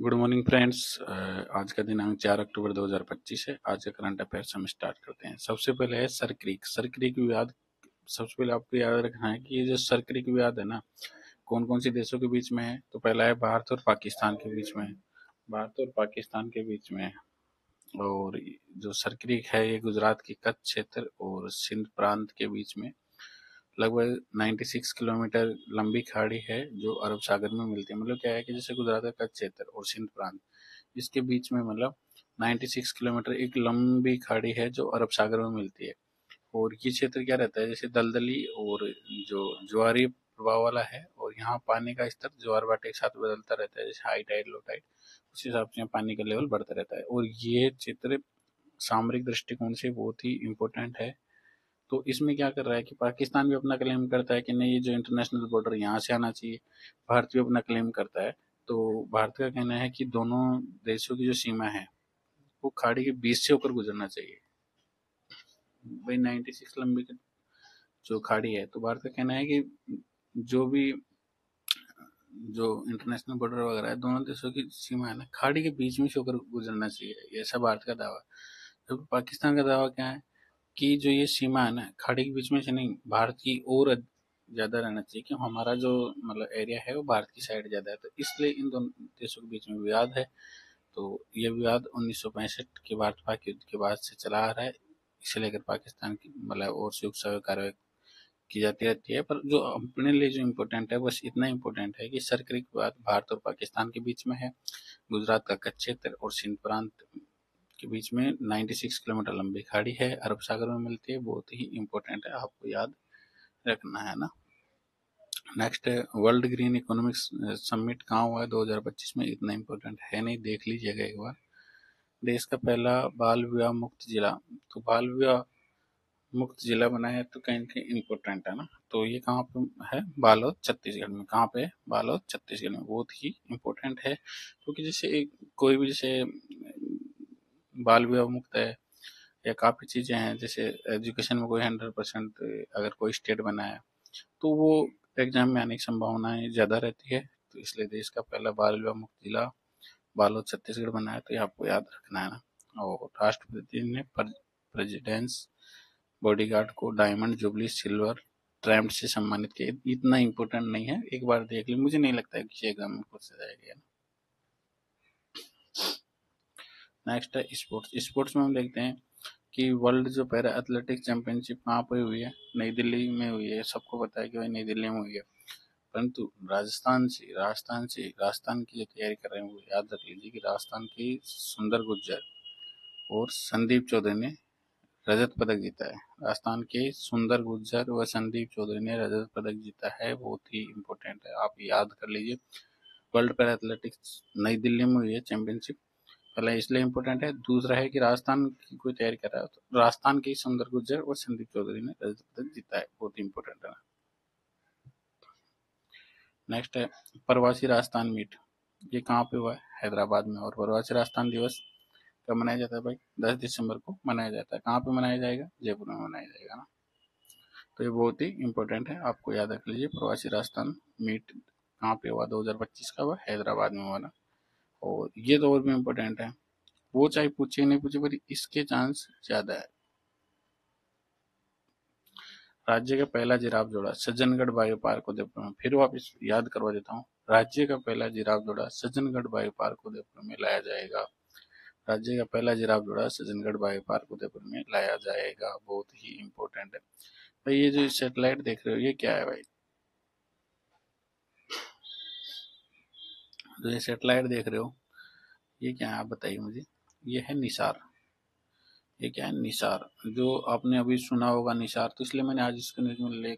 Good morning friends. आज का दिनांक 4 अक्टूबर 2025 है। आज का करंट अफेयर्स हम स्टार्ट करते हैं। सबसे पहले है सर क्रीक। सर क्रीक विवाद। सबसे पहले आपको याद रखना है कि ये जो सर क्रीक विवाद है ना, कौन कौन से देशों के बीच में है। तो पहला है भारत और पाकिस्तान के बीच में है। भारत और पाकिस्तान के बीच में है। और जो सर क्रीक है ये गुजरात के कच्छ क्षेत्र और सिंध प्रांत के बीच में लगभग 96 किलोमीटर लंबी खाड़ी है जो अरब सागर में मिलती है। मतलब क्या है कि जैसे गुजरात का कच्छ क्षेत्र और सिंध प्रांत, इसके बीच में मतलब 96 किलोमीटर एक लंबी खाड़ी है जो अरब सागर में मिलती है। और ये क्षेत्र क्या रहता है, जैसे दलदली और जो ज्वारी प्रभाव वाला है। और यहाँ पानी का स्तर ज्वार भाटे के साथ बदलता रहता है, जैसे हाई टाइड लो टाइड, उस हिसाब से पानी का लेवल बढ़ता रहता है। और ये क्षेत्र सामरिक दृष्टिकोण से बहुत ही इम्पोर्टेंट है। तो इसमें क्या कर रहा है कि पाकिस्तान भी अपना क्लेम करता है कि नहीं, ये जो इंटरनेशनल बॉर्डर यहाँ से आना चाहिए। भारत भी अपना क्लेम करता है। तो भारत का कहना है कि दोनों देशों की जो सीमा है वो खाड़ी के बीच से होकर गुजरना चाहिए। भाई 96 लंबी जो खाड़ी है, तो भारत का कहना है कि जो भी जो इंटरनेशनल बॉर्डर वगैरह है, दोनों देशों की सीमा है ना, खाड़ी के बीच में से होकर गुजरना चाहिए। ये ऐसा भारत का दावा। जबकि पाकिस्तान का दावा क्या है कि जो ये सीमा है ना, खाड़ी के बीच में से नहीं, भारत की ओर ज्यादा रहना चाहिए, कि हमारा जो मतलब एरिया है वो भारत की साइड ज्यादा है। तो इसलिए इन दोनों देशों के बीच में विवाद है। तो ये विवाद 1965 के भारत पाक युद्ध के बाद से चला आ रहा है। इसे लेकर पाकिस्तान की मतलब और से उकसावे कार्रवाई की जाती रहती है। पर जो अपने लिए जो इम्पोर्टेंट है, बस इतना इम्पोर्टेंट है कि सर क्रीक विवाद भारत और पाकिस्तान के बीच में है। गुजरात का कच्छ क्षेत्र और सिंध प्रांत के बीच में 96 किलोमीटर लंबी खाड़ी है, अरब सागर में मिलती है। बहुत ही इम्पोर्टेंट है, आपको याद रखना है ना। नेक्स्ट है वर्ल्ड ग्रीन इकोनॉमिक्स समिट कहाँ हुआ है 2025 में। इतना इम्पोर्टेंट है नहीं, देख लीजिएगा एक बार। देश का पहला बाल विवाह मुक्त जिला। तो बाल विवाह मुक्त जिला बनाया है, तो कहीं ना कहीं इम्पोर्टेंट है ना। तो ये कहाँ पे है, बालोद छत्तीसगढ़ में। कहाँ पे है, बालोद छत्तीसगढ़ में। बहुत ही इम्पोर्टेंट है, क्योंकि जैसे कोई भी जैसे बाल विवाह मुक्त है या काफ़ी चीज़ें हैं, जैसे एजुकेशन में कोई 100% अगर कोई स्टेट बना है तो वो एग्जाम में आने की संभावनाएं ज़्यादा रहती है। तो इसलिए देश का पहला बाल विवाह मुक्त जिला बालोद छत्तीसगढ़ बना है। तो ये आपको याद रखना है ना। और राष्ट्रपति ने प्रेसिडेंस बॉडीगार्ड को डायमंड जुबली सिल्वर ट्रैम्प से सम्मानित किया। इतना इम्पोर्टेंट नहीं है, एक बार देख ली। मुझे नहीं लगता है किसी एग्जाम में पूछ जाएगा। नेक्स्ट है स्पोर्ट्स। स्पोर्ट्स में हम देखते हैं कि वर्ल्ड जो पैरा एथलेटिक्स चैंपियनशिप कहाँ पर हुई है, नई दिल्ली में हुई है। सबको पता है कि भाई नई दिल्ली में हुई है। परंतु राजस्थान की जो तैयारी कर रहे हैं वो याद रख लीजिए कि राजस्थान की सुंदर गुर्जर और संदीप चौधरी ने रजत पदक जीता है। राजस्थान के सुंदर गुर्जर व संदीप चौधरी ने रजत पदक जीता है। बहुत ही इंपॉर्टेंट है, आप याद कर लीजिए। वर्ल्ड पैरा एथलेटिक्स नई दिल्ली में हुई है चैंपियनशिप। पहला इसलिए इम्पोर्टेंट है। दूसरा है कि राजस्थान की कोई तैयारी कर रहा है तो राजस्थान के सुंदर गुर्जर और संदीप चौधरी ने रजत पदक जीता है। बहुत इंपॉर्टेंट है। नेक्स्ट है प्रवासी राजस्थान मीट। ये कहाँ पे हुआ है, हैदराबाद में। और प्रवासी राजस्थान दिवस कब मनाया जाता है भाई, 10 दिसंबर को मनाया जाता है। कहाँ पे मनाया जाएगा, जयपुर में मनाया जाएगा ना। तो ये बहुत ही इंपॉर्टेंट है, आपको याद रख लीजिए। प्रवासी राजस्थान मीट कहाँ पे हुआ, 2025 का हुआ, हैदराबाद में हुआ ना। और ये तो और भी इम्पोर्टेंट है, वो चाहे पूछे नहीं पूछे पर इसके चांस ज्यादा है। राज्य का पहला जिराफ जोड़ा सज्जनगढ़ बायो पार्क उदयपुर में। फिर वापिस याद करवा देता हूँ। राज्य का पहला जिराफ जोड़ा सज्जनगढ़ बायो पार्क उदयपुर में लाया जाएगा। राज्य का पहला जिराफ जोड़ा सज्जनगढ़ बायो पार्क उदयपुर में लाया जाएगा। बहुत ही इंपॉर्टेंट है भाई। ये जो सैटेलाइट देख रहे हो ये क्या है भाई, जो ये सैटेलाइट देख रहे हो ये क्या है, आप बताइए मुझे। ये है निसार। ये क्या है, निसार। जो आपने अभी सुना होगा निसार, तो इसलिए मैंने आज इसको न्यूज में ले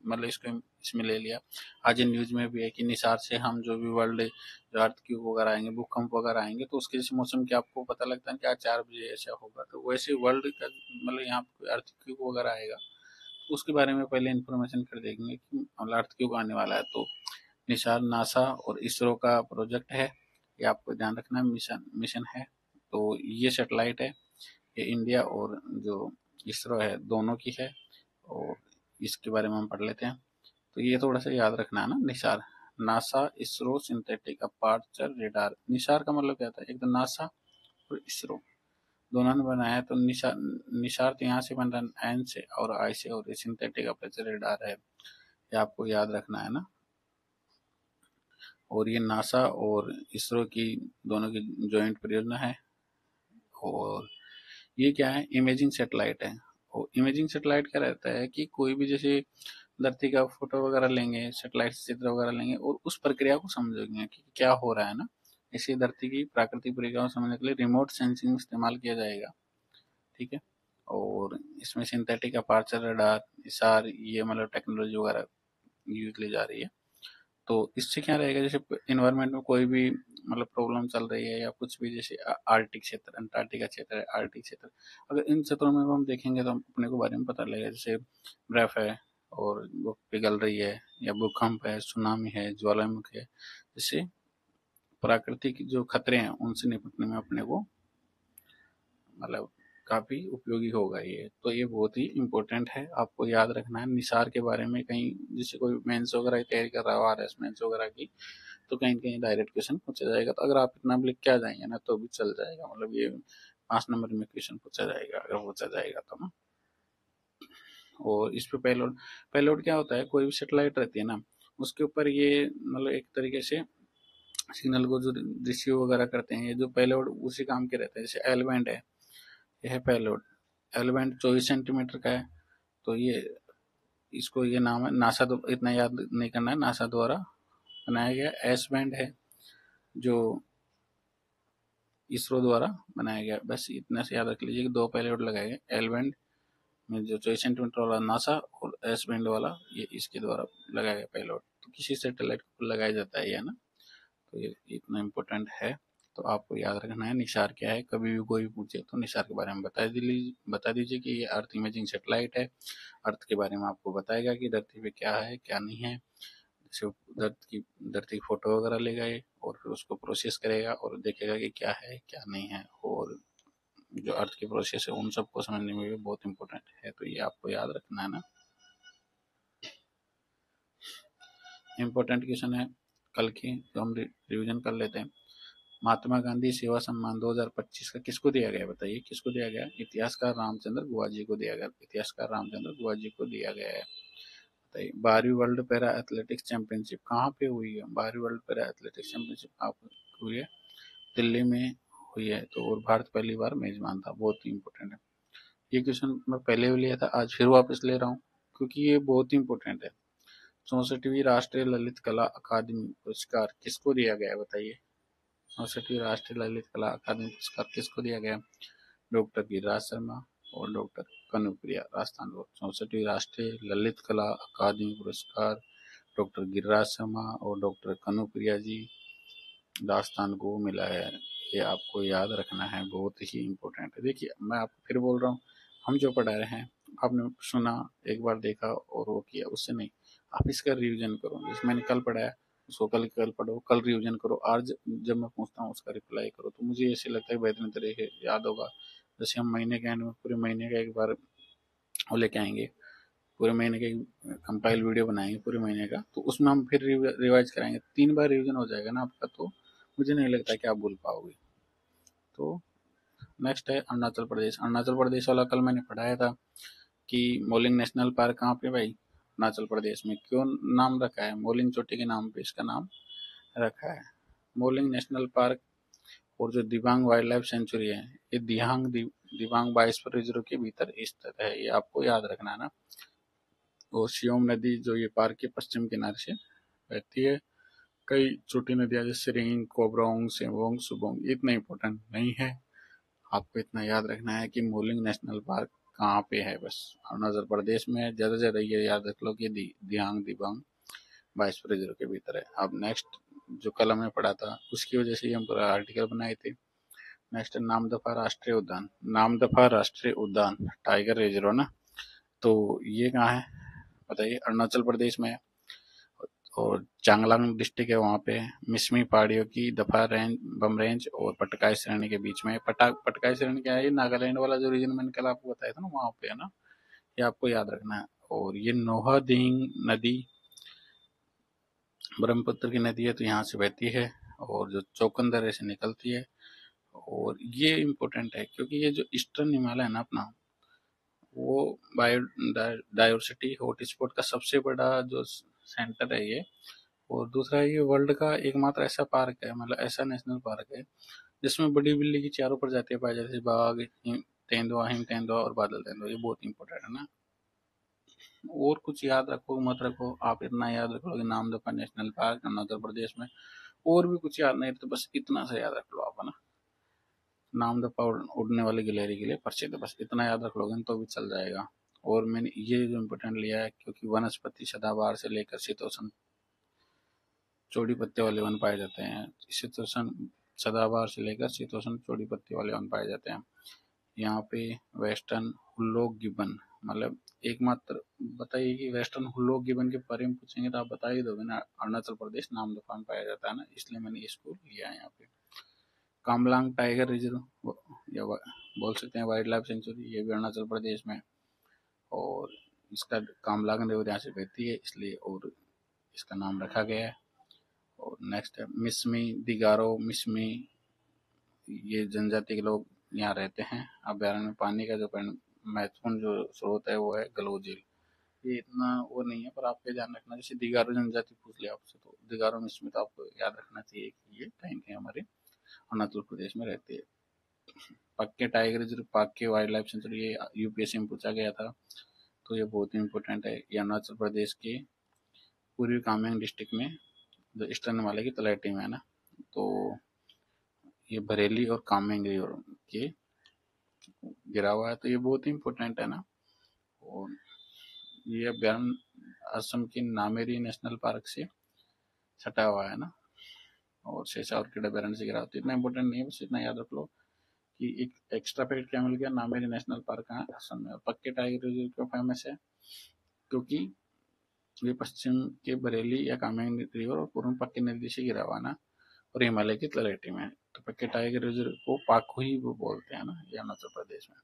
मतलब इसको इसमें ले लिया। आज न्यूज में भी है कि निसार से हम जो भी वर्ल्ड जो अर्थक्वेक वगैरह आएंगे, भूकंप वगैरह आएंगे, तो उसके जैसे मौसम की आपको पता लगता है कि आज 4 बजे ऐसा होगा, तो वैसे वर्ल्ड का मतलब यहाँ पे अर्थक्वेक वगैरह आएगा तो उसके बारे में पहले इन्फॉर्मेशन कर देंगे कि मतलब अर्थक्वेक आने वाला है। तो निसार नासा और इसरो का प्रोजेक्ट है, ये आपको ध्यान रखना। मिशन मिशन है। तो ये सेटेलाइट है, ये इंडिया और जो इसरो है दोनों की है। और इसके बारे में हम पढ़ लेते हैं। तो ये थोड़ा सा याद रखना है ना, Nisar. NASA ISRO synthetic aperture radar. Nisar का मतलब क्या था, एक तो नासा और इसरो दोनों ने बनाया है। तो निसार, निसार तो यहाँ से बन रहा है एन से और आई से, और ये सिंथेटिक अपर्चर रेडार है, ये आपको याद रखना है ना। और ये नासा और इसरो की दोनों की जॉइंट परियोजना है। और ये क्या है, इमेजिंग सैटेलाइट है। और इमेजिंग सैटेलाइट क्या रहता है कि कोई भी जैसे धरती का फोटो वगैरह लेंगे, सैटेलाइट से चित्र वगैरह लेंगे और उस प्रक्रिया को समझेंगे कि क्या हो रहा है ना। इसी धरती की प्राकृतिक प्रक्रियाओं को समझने के लिए रिमोट सेंसिंग इस्तेमाल किया जाएगा, ठीक है। और इसमें सिंथेटिक अपर्चर रडार, इसार, ये मतलब टेक्नोलॉजी वगैरह यूज ली जा रही है। तो इससे क्या रहेगा, जैसे इन्वायरमेंट में कोई भी मतलब प्रॉब्लम चल रही है या कुछ भी, जैसे आर्टिक क्षेत्र, अंटार्कटिका क्षेत्र है, आर्टिक क्षेत्र, अगर इन क्षेत्रों में हम देखेंगे तो अपने को बारे में पता लगेगा। जैसे बर्फ है और वो पिघल रही है, या भूकंप है, सुनामी है, ज्वालामुखी है, जैसे प्राकृतिक जो खतरे हैं उनसे निपटने में अपने को मतलब काफी उपयोगी होगा ये। तो ये बहुत ही इम्पोर्टेंट है, आपको याद रखना है। निसार के बारे में कहीं जैसे कोई मेंस वगैरह की तैयारी कर रहा हो, आरएस मेंस वगैरह की, तो कहीं न कहीं डायरेक्ट क्वेश्चन पूछा जाएगा। तो अगर आप इतना भी लिख के आ जाएंगे ना तो भी चल जाएगा, मतलब ये 5 नंबर में क्वेश्चन पूछा जाएगा अगर पूछा जाएगा तो ना। और इस पे पेलोड, पेलोड क्या होता है, कोई भी सेटेलाइट रहती है ना, उसके ऊपर ये मतलब एक तरीके से सिग्नल को जो रिसीव वगैरह करते हैं, ये जो पेलोड उसी काम के रहते हैं। जैसे एल बैंड है, ये है पेलोड। एल बैंड 24 सेंटीमीटर का है। तो ये इसको ये नाम है नासा, तो इतना याद नहीं करना है, नासा द्वारा बनाया गया। एस बैंड है जो इसरो द्वारा बनाया गया। बस इतना से याद रख लीजिए कि 2 पेलोड लगाए गए, एल बैंड में जो 24 सेंटीमीटर वाला नासा, और एस बैंड वाला ये इसके द्वारा लगाया गया पेलोड। तो किसी सैटेलाइट को लगाया जाता है ये ना। तो ये इतना इम्पोर्टेंट है, तो आपको याद रखना है। निसार क्या है, कभी भी कोई पूछे तो निसार के बारे में बता दीजिए कि ये अर्थ इमेजिंग सैटेलाइट है। अर्थ के बारे में आपको बताएगा कि धरती पे क्या है क्या नहीं है। जैसे धरती की फोटो वगैरह लेगा ये, और फिर उसको प्रोसेस करेगा और देखेगा कि क्या है क्या नहीं है। और जो अर्थ की प्रोसेस है उन सबको समझने में भी बहुत इंपॉर्टेंट है, तो ये आपको याद रखना है ना। इम्पोर्टेंट क्वेश्चन है कल की, जो हम रिविजन कर लेते हैं। महात्मा गांधी सेवा सम्मान 2025 का किसको दिया गया, बताइए किसको दिया गया। इतिहासकार रामचंद्र गुहा जी को दिया गया, इतिहासकार रामचंद्र गुहा जी को दिया गया है। बताइए 12वीं वर्ल्ड पैरा एथलेटिक्स चैंपियनशिप कहाँ पे हुई है, 12वीं वर्ल्ड पैरा एथलेटिक्स चैंपियनशिप कहाँ पे हुई है, दिल्ली में हुई है। तो और भारत पहली बार मेजबान था, बहुत ही इंपॉर्टेंट है। ये क्वेश्चन मैं पहले भी लिया था, आज फिर वापस ले रहा हूँ क्योंकि ये बहुत ही इंपॉर्टेंट है। 64वीं राष्ट्रीय ललित कला अकादमी पुरस्कार किसको दिया गया है, बताइए। 64वीं राष्ट्रीय ललित कला अकादमी पुरस्कार किसको दिया गया, डॉक्टर गिरिराज शर्मा और डॉक्टर कनुप्रिया, राजस्थान को। 64वीं राष्ट्रीय ललित कला अकादमी पुरस्कार डॉक्टर गिरिराज शर्मा और डॉक्टर कनुप्रिया जी, राजस्थान को मिला है। ये आपको याद रखना है, बहुत ही इम्पोर्टेंट है। देखिए मैं आपको फिर बोल रहा हूँ, हम जो पढ़ा रहे हैं आपने सुना, एक बार देखा और वो किया, उससे नहीं। आप इसका रिवीजन करो, जैसे मैंने कल पढ़ाया उसको कल पढ़ो, कल रिवीजन करो, आज जब मैं पूछता हूँ उसका रिप्लाई करो। तो मुझे ऐसे लगता है बेहतरीन तरीके से याद होगा। जैसे हम महीने के एंड में पूरे महीने का एक बार वो लेके आएंगे, पूरे महीने के कंपाइल वीडियो बनाएंगे पूरे महीने का, तो उसमें हम फिर रिवाइज कराएंगे। 3 बार रिवीजन हो जाएगा ना आपका, तो मुझे नहीं लगता कि आप भूल पाओगे। तो नेक्स्ट है अरुणाचल प्रदेश। अरुणाचल प्रदेश वाला कल मैंने पढ़ाया था कि मोलिंग नेशनल पार्क कहाँ पे भाई, अरुणाचल प्रदेश में। क्यों नाम रखा है, मोलिंग चोटी के नाम पे इसका नाम रखा है, मोलिंग नेशनल पार्क। और जो दिबांग वाइल्ड लाइफ सेंचुरी है, ये दिबांग बायोस्फीयर रिजर्व के भीतर स्थित है, ये आपको याद रखना है ना। और शियोम नदी जो ये पार्क के पश्चिम किनारे से बहती है। कई छोटी नदियां जैसे रिंग, कोबरोंग, सेवोंग, सुबोंग इतना इम्पोर्टेंट नहीं है। आपको इतना याद रखना है कि मोलिंग नेशनल पार्क कहाँ पे है, बस अरुणाचल प्रदेश में है। ज्यादा से ज्यादा ये याद रख लो कि दियांग दिबांग बायोस्फीयर रिजर्व के भीतर है। अब नेक्स्ट जो कल हमने पढ़ा था उसकी वजह से हम पूरा आर्टिकल बनाए थे। नेक्स्ट नामदफा राष्ट्रीय उद्यान, नामदफा राष्ट्रीय उद्यान टाइगर रिजर्व ना। तो ये कहाँ है बताइए, अरुणाचल प्रदेश में है। और चांगलांग डिस्ट्रिक्ट है, वहाँ पे मिसमी पहाड़ियों की दफा रेंज, बम रेंज और पटकाई श्रेणी के बीच में। पटकाई श्रेणी क्या है, ये नागालैंड वाला जो रीजन मैंने कल आपको बताया था ना, वहाँ पे है ना, ये आपको याद रखना है। और ये नोहादींग नदी ब्रह्मपुत्र की नदी है तो यहाँ से बहती है और जो चौकंदर से निकलती है। और ये इम्पोर्टेंट है क्योंकि ये जो ईस्टर्न हिमालय है ना अपना, वो बायो डाइवर्सिटी हॉटस्पॉट का सबसे बड़ा जो सेंटर है ये। और दूसरा, ये वर्ल्ड का एकमात्र ऐसा पार्क है, मतलब ऐसा नेशनल पार्क है जिसमें बड़ी बिल्ली की चारों प्रजातियां पाई जाती है, बाघ, तेंदुआ, हिम तेंदुआ और बादल तेंदुआ। ये बहुत इंपॉर्टेंट है ना। और कुछ याद रखो मत रखो, आप इतना याद रख लो कि नामदफा नेशनल पार्क अरुणाचल प्रदेश में। और भी कुछ याद नहीं तो बस इतना सा याद रख लो आप, है ना। नामदफा उड़ने वाली गिलहरी के लिए प्रसिद्ध, बस इतना याद रख लोगे तो भी चल जाएगा। और मैंने ये जो इम्पोर्टेंट लिया है क्योंकि वनस्पति सदाबहार से लेकर शीतोष्ण चौड़ी पत्ते वाले वन पाए जाते हैं। शीतोष्ण सदाबहार से लेकर शीतोष्ण चौड़ी पत्ते वाले वन पाए जाते हैं। यहाँ पे वेस्टर्न हुल्लोक गिब्बन, मतलब एकमात्र, बताइए कि वेस्टर्न हुल्लोक गिब्बन के बारे में पूछेंगे तो आप बता ही दोगे ना। अरुणाचल प्रदेश नामदफा में पाया जाता है ना, इसलिए मैंने इसको लिया है यहाँ पे। कामलांग टाइगर रिजर्व या बोल सकते हैं वाइल्ड लाइफ सेंचुरी, ये भी अरुणाचल प्रदेश में। और इसका कामलांग रिवर यहाँ से बहती है इसलिए और इसका नाम रखा गया है। और नेक्स्ट है मिसमी दिगारो मिसमी, ये जनजाति के लोग यहाँ रहते हैं। अभ्यारण्य में पानी का जो महत्वपूर्ण जो स्रोत है वो है गलो झील। ये इतना वो नहीं है पर आपको ध्यान रखना, जैसे दिगारो जनजाति पूछ लिया आपसे तो दिगारो मिसमी तो आपको याद रखना चाहिए कि ये कहीं कहीं हमारे अरुणाचल प्रदेश में रहते हैं। पक्के टाइगर रिजर्व, पक्के वाइल्ड लाइफ सेंचुरी, ये यूपीएससी में पूछा गया था तो ये बहुत ही इंपॉर्टेंट है। ये अरुणाचल प्रदेश के पूर्वी कामेंग डिस्ट्रिक्ट में जो ईस्टर्न हिमालय की तलहटी में है ना, तो ये बरेली और कामेंग रिवर के गिरा हुआ है तो ये बहुत ही इंपॉर्टेंट है ना। और ये अभ्यारण्य असम के नामेरी नेशनल पार्क से सटा हुआ है ना। और शेषा ऑर्किड अभ्यारण्य से गिरा हुआ, तो इतना इंपॉर्टेंट नहीं है, बस इतना याद रख लो कि एक एक्स्ट्रा फैक्ट क्या मिल गया, नामेरी नेशनल पार्क कहाँ है, असम में। और पक्के टाइगर रिजर्व क्यों फेमस है, क्योंकि ये पश्चिम के बरेली या कामेंग रिवर और पूर्व में पक्की नदी से गिरा हुआ ना, और हिमालय की तलहटी में है। तो पक्के टाइगर रिजर्व को पाखु ही वो बोलते हैं ना, ये अरुणाचल प्रदेश में।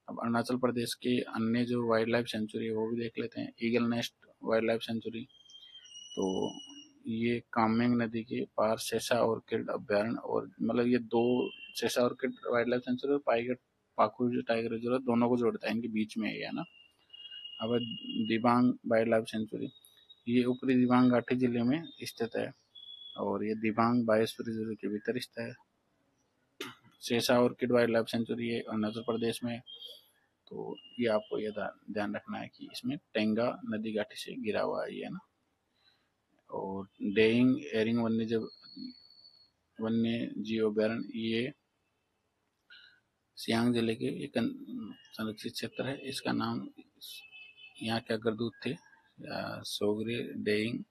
अब अरुणाचल प्रदेश के अन्य जो वाइल्ड लाइफ सेंचुरी है वो भी देख लेते हैं। Eagle nest wild life sanctuary, तो ये कामेंग नदी के पार शेषा ऑर्किड अभ्यारण्य, और मतलब ये दो, शेषा ऑर्किड वाइल्ड लाइफ सेंचुरी और पाखु जो टाइगर रिजर्व दोनों को जोड़ता है, इनके बीच में है ना। अब दिबांग वाइल्ड लाइफ सेंचुरी, ये ऊपरी दिबांग घाटी जिले में स्थित है और ये दिबांग बायोस्फीयर रिजर्व के भीतर स्थित है। शेषा ऑर्किड वाइल्ड लाइफ सेंचुरी है अरुणाचल प्रदेश में। तो ये आपको ये ध्यान रखना है कि इसमें टेंगा नदी घाटी से गिरा हुआ है ये ना। और डेइंग एरिंग वन्य जीव अभ्यारण्य, ये सियांग जिले के एक संरक्षित क्षेत्र है। इसका नाम यहाँ के अग्रदूत थे सोगरे डेइंग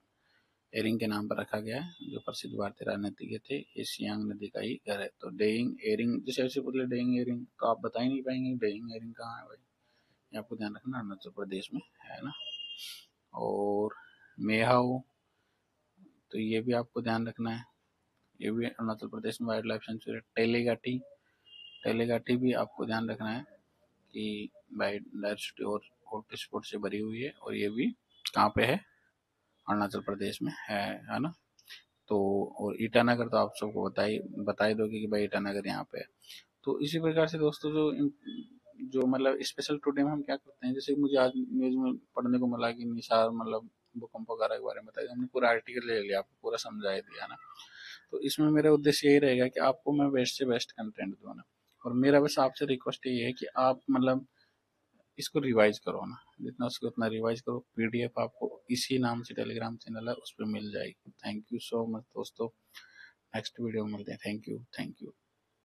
एरिंग के नाम पर रखा गया है, जो प्रसिद्ध भारतीय राजनीतिज्ञ थे। ये सियांग नदी का ही घर है। तो डेइंग एरिंग, जैसे ऐसे बोले डेइंग एरिंग तो आप बता ही नहीं पाएंगे डेइंग एरिंग कहाँ है भाई। ये आपको ध्यान रखना, अरुणाचल प्रदेश में है ना। और मेहाऊ, तो ये भी आपको ध्यान रखना है, ये भी अरुणाचल प्रदेश में वाइल्ड लाइफ सेंचुरी। टेलीघाटी, टेलीघाटी भी आपको ध्यान रखना है कि बायोडायवर्सिटी और हॉटस्पॉट से भरी हुई है, और ये भी कहाँ पे है, अरुणाचल प्रदेश में है ना। तो और ईटानगर तो आप सबको बता ही दोगे कि भाई ईटानगर यहाँ पे है। तो इसी प्रकार से दोस्तों जो मतलब स्पेशल टुडे में हम क्या करते हैं, जैसे मुझे आज न्यूज में पढ़ने को मिला कि निसार मतलब भूकंप वगैरह के बारे में बताया, हमने पूरा आर्टिकल ले लिया, आपको पूरा समझा दिया ना। तो इसमें मेरा उद्देश्य यही रहेगा कि आपको मैं बेस्ट से बेस्ट कंटेंट दूँ ना। और मेरा बस आपसे रिक्वेस्ट ये है कि आप मतलब इसको रिवाइज करो ना, जितना उसको उतना रिवाइज करो। पीडीएफ आपको इसी नाम से टेलीग्राम चैनल है, उस पर मिल जाएगी। थैंक यू सो मच दोस्तों, नेक्स्ट वीडियो में मिलते हैं। Thank you, thank you.